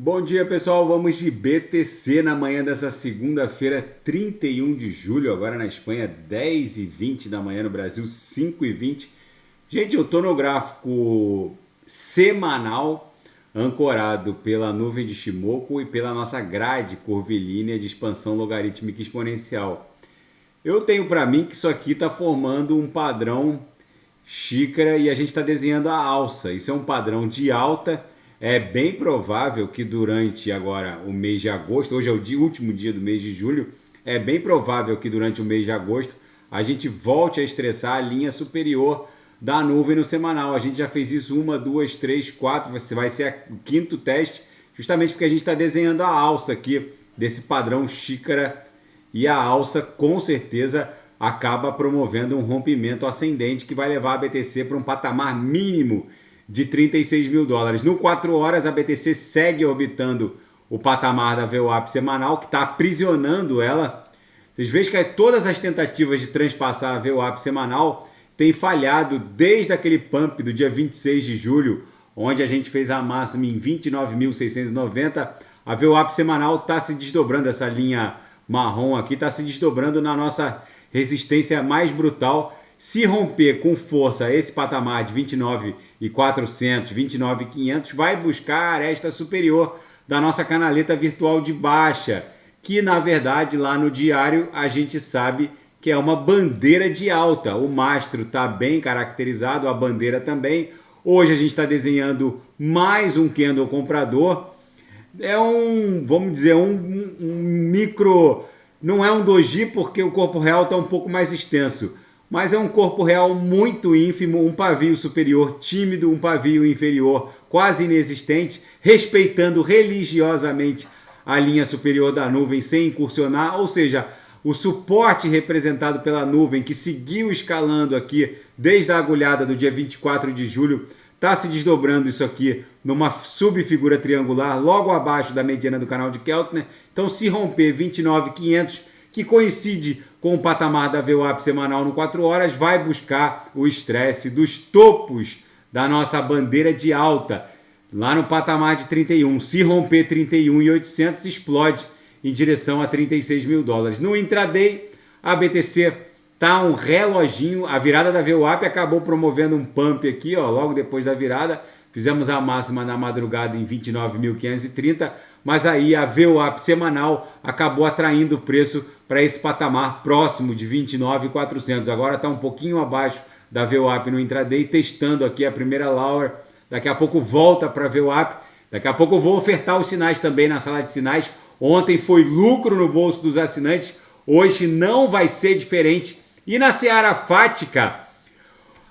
Bom dia, pessoal. Vamos de BTC na manhã dessa segunda-feira, 31 de julho, agora na Espanha, 10h20 da manhã, no Brasil, 5h20. Gente, eu tô no gráfico semanal, ancorado pela nuvem de Shimoku e pela nossa grade curvilínea de expansão logarítmica exponencial. Eu tenho para mim que isso aqui está formando um padrão xícara e a gente está desenhando a alça. Isso é um padrão de alta. É bem provável que durante agora o mês de agosto, hoje é o último dia do mês de julho, é bem provável que durante o mês de agosto a gente volte a estressar a linha superior da nuvem no semanal. A gente já fez isso 1, 2, 3, 4, vai ser o quinto teste, justamente porque a gente está desenhando a alça aqui desse padrão xícara e a alça com certeza acaba promovendo um rompimento ascendente que vai levar a BTC para um patamar mínimo de 36 mil dólares. No 4 horas, a BTC segue orbitando o patamar da VWAP semanal, que está aprisionando ela. Vocês veem que todas as tentativas de transpassar a VWAP semanal têm falhado desde aquele pump do dia 26 de julho, onde a gente fez a máxima em 29.690. A VWAP semanal está se desdobrando, essa linha marrom aqui está se desdobrando na nossa resistência mais brutal. Se romper com força esse patamar de 29.400, 29.500, vai buscar a aresta superior da nossa canaleta virtual de baixa, que na verdade lá no diário a gente sabe que é uma bandeira de alta. O mastro está bem caracterizado, a bandeira também. Hoje a gente está desenhando mais um candle comprador. É vamos dizer, um micro, não é um doji porque o corpo real está um pouco mais extenso. Mas é um corpo real muito ínfimo, um pavio superior tímido, um pavio inferior quase inexistente, respeitando religiosamente a linha superior da nuvem sem incursionar, ou seja, o suporte representado pela nuvem que seguiu escalando aqui desde a agulhada do dia 24 de julho, está se desdobrando isso aqui numa subfigura triangular logo abaixo da mediana do canal de Keltner. Então, se romper 29.500, que coincide com o patamar da VWAP semanal no 4 horas, vai buscar o estresse dos topos da nossa bandeira de alta, lá no patamar de 31. Se romper 31.800, explode em direção a 36 mil dólares. No intraday, a BTC tá um reloginho. A virada da VWAP acabou promovendo um pump aqui, ó, logo depois da virada. Fizemos a máxima na madrugada em 29.530, mas aí a VWAP semanal acabou atraindo o preço para esse patamar próximo de 29.400. Agora está um pouquinho abaixo da VWAP no intraday, testando aqui a primeira lower. Daqui a pouco volta para a VWAP. Daqui a pouco eu vou ofertar os sinais também na sala de sinais. Ontem foi lucro no bolso dos assinantes, hoje não vai ser diferente. E na seara fática,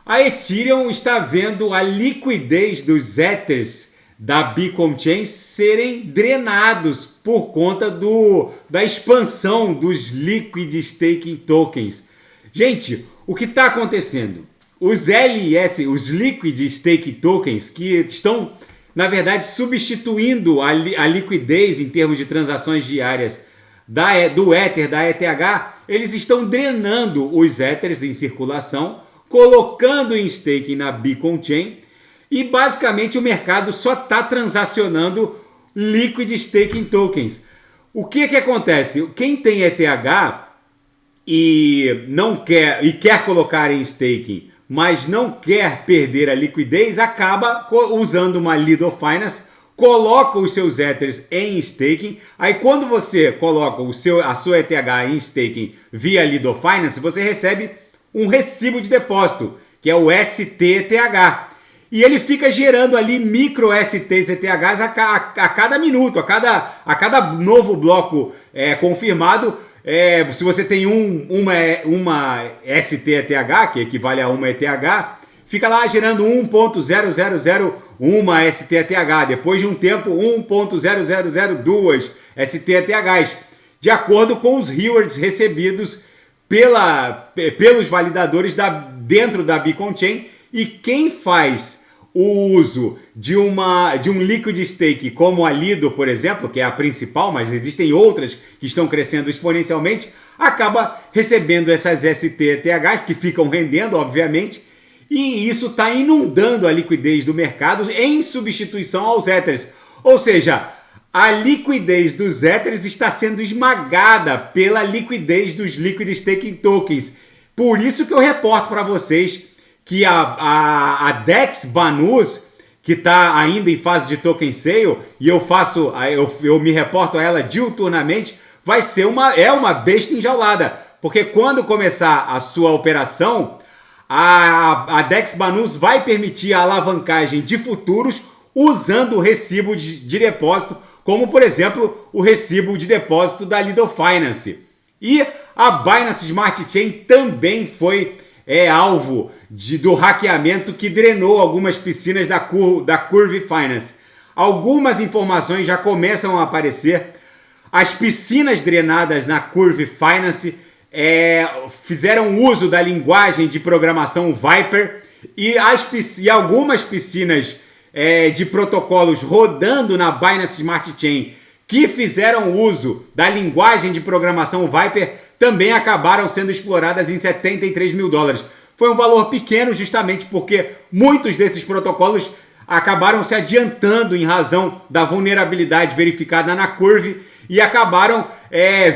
a Ethereum está vendo a liquidez dos Ethers da Beacon Chain serem drenados por conta da expansão dos Liquid Staking Tokens. Gente, o que está acontecendo? Os LS, os Liquid Staking Tokens, que estão, na verdade, substituindo a liquidez em termos de transações diárias do Ether, da ETH, eles estão drenando os Ethers em circulação, colocando em staking na Beacon Chain, e basicamente o mercado só está transacionando Liquid Staking Tokens. O que acontece? Quem tem ETH e não quer colocar em staking, mas não quer perder a liquidez, acaba usando uma Lido Finance, coloca os seus Ethers em staking. Aí quando você coloca a sua ETH em staking via Lido Finance, você recebe um recibo de depósito, que é o STETH. E ele fica gerando ali micro STETHs a cada minuto, a cada novo bloco confirmado. Se você tem uma STETH, que equivale a uma ETH, fica lá gerando 1.0001 STETH. Depois de um tempo, 1.0002 STETHs, de acordo com os rewards recebidos pelos validadores dentro da Beacon Chain. E quem faz o uso de um liquid stake como a Lido, por exemplo, que é a principal, mas existem outras que estão crescendo exponencialmente, acaba recebendo essas STETHs que ficam rendendo, obviamente, e isso está inundando a liquidez do mercado em substituição aos Ethers. Ou seja, a liquidez dos Ethers está sendo esmagada pela liquidez dos Liquid Staking Tokens. Por isso que eu reporto para vocês que a DEX Banus, que está ainda em fase de token sale, e eu me reporto a ela diuturnamente, vai ser uma besta enjaulada. Porque quando começar a sua operação, a DEX Banus vai permitir a alavancagem de futuros usando o recibo de depósito, como por exemplo o recibo de depósito da Lido Finance. E a Binance Smart Chain também foi alvo do hackeamento que drenou algumas piscinas da Curve Finance. Algumas informações já começam a aparecer. As piscinas drenadas na Curve Finance fizeram uso da linguagem de programação Viper e algumas piscinas de protocolos rodando na Binance Smart Chain que fizeram uso da linguagem de programação Viper também acabaram sendo exploradas em $73 mil. Foi um valor pequeno justamente porque muitos desses protocolos acabaram se adiantando em razão da vulnerabilidade verificada na Curve e acabaram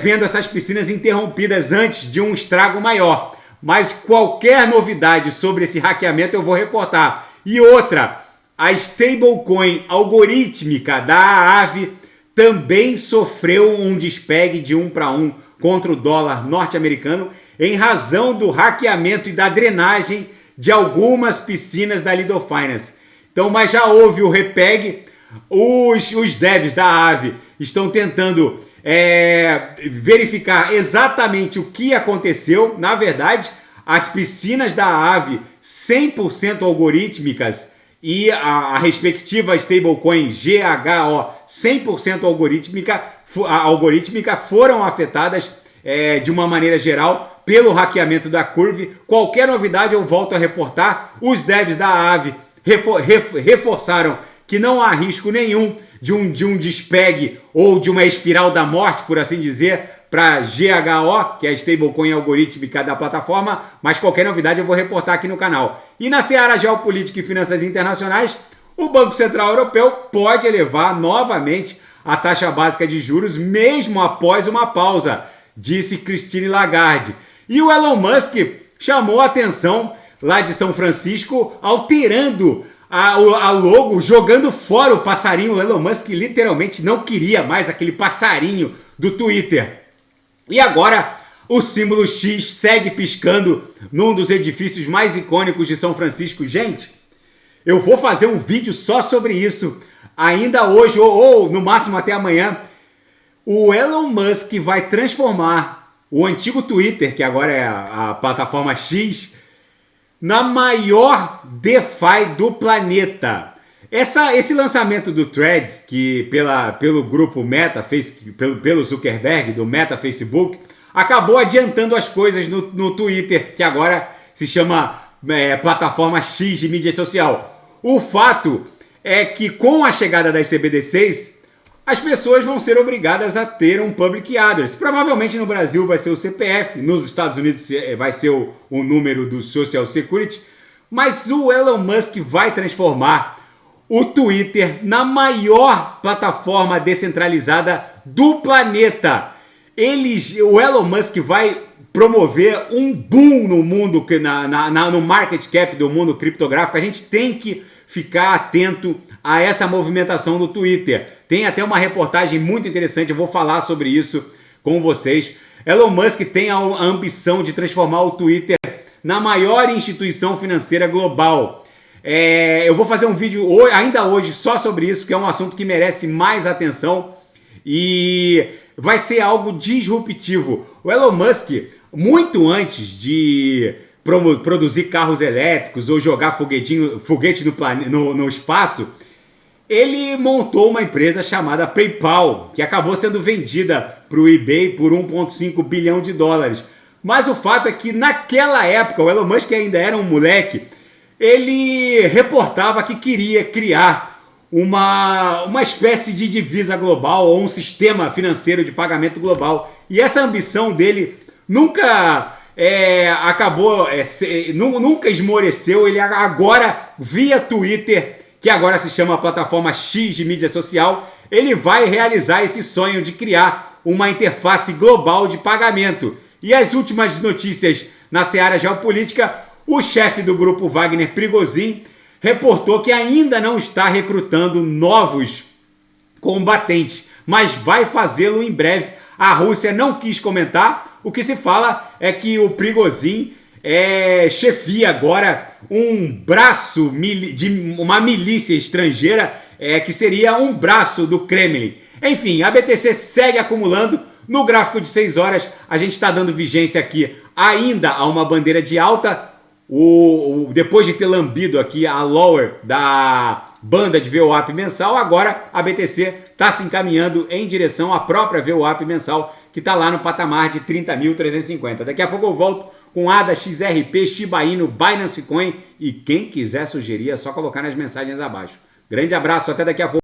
vendo essas piscinas interrompidas antes de um estrago maior. Mas qualquer novidade sobre esse hackeamento eu vou reportar. E outra, a stablecoin algorítmica da Aave também sofreu um despegue de 1-para-1 contra o dólar norte-americano em razão do hackeamento e da drenagem de algumas piscinas da Lido Finance. Então, mas já houve o repegue, os devs da Aave estão tentando verificar exatamente o que aconteceu. Na verdade, as piscinas da Aave 100% algorítmicas e a respectiva stablecoin GHO 100% algorítmica foram afetadas de uma maneira geral pelo hackeamento da Curve. Qualquer novidade eu volto a reportar. Os devs da Aave reforçaram que não há risco nenhum de um despegue ou de uma espiral da morte, por assim dizer, para GHO, que é a stablecoin algorítmica da plataforma, mas qualquer novidade eu vou reportar aqui no canal. E na seara geopolítica e finanças internacionais, o Banco Central Europeu pode elevar novamente a taxa básica de juros mesmo após uma pausa, disse Christine Lagarde. E o Elon Musk chamou a atenção lá de São Francisco, alterando a logo, jogando fora o passarinho. O Elon Musk literalmente não queria mais aquele passarinho do Twitter. E agora o símbolo X segue piscando num dos edifícios mais icônicos de São Francisco. Gente, eu vou fazer um vídeo só sobre isso ainda hoje ou no máximo até amanhã. O Elon Musk vai transformar o antigo Twitter, que agora é a plataforma X, na maior DeFi do planeta. Esse lançamento do Threads, que pelo grupo Meta, pelo Zuckerberg, do Meta Facebook, acabou adiantando as coisas no Twitter, que agora se chama plataforma X de mídia social. O fato é que com a chegada das CBDCs, as pessoas vão ser obrigadas a ter um public address. Provavelmente no Brasil vai ser o CPF, nos Estados Unidos vai ser o número do Social Security, mas o Elon Musk vai transformar o Twitter na maior plataforma descentralizada do planeta. O Elon Musk vai promover um boom no mundo, no market cap do mundo criptográfico. A gente tem que ficar atento a essa movimentação do Twitter. Tem até uma reportagem muito interessante, eu vou falar sobre isso com vocês. Elon Musk tem a ambição de transformar o Twitter na maior instituição financeira global. Eu vou fazer um vídeo ainda hoje só sobre isso, que é um assunto que merece mais atenção e vai ser algo disruptivo. O Elon Musk, muito antes de produzir carros elétricos ou jogar foguete no espaço, ele montou uma empresa chamada PayPal, que acabou sendo vendida para o eBay por $1,5 bilhão. Mas o fato é que naquela época, o Elon Musk ainda era um moleque, ele reportava que queria criar uma espécie de divisa global ou um sistema financeiro de pagamento global. E essa ambição dele nunca nunca esmoreceu. Ele agora, via Twitter, que agora se chama Plataforma X de mídia social, ele vai realizar esse sonho de criar uma interface global de pagamento. E as últimas notícias na seara geopolítica, o chefe do grupo Wagner Prigozhin reportou que ainda não está recrutando novos combatentes, mas vai fazê-lo em breve. A Rússia não quis comentar. O que se fala é que o Prigozhin chefia agora um braço de uma milícia estrangeira que seria um braço do Kremlin. Enfim, a BTC segue acumulando. No gráfico de 6 horas, a gente está dando vigência aqui ainda a uma bandeira de alta. Depois de ter lambido aqui a lower da banda de VWAP mensal, agora a BTC está se encaminhando em direção à própria VWAP mensal, que está lá no patamar de 30.350. Daqui a pouco eu volto com ADA, XRP, Shiba Inu, Binance Coin, e quem quiser sugerir é só colocar nas mensagens abaixo. Grande abraço, até daqui a pouco.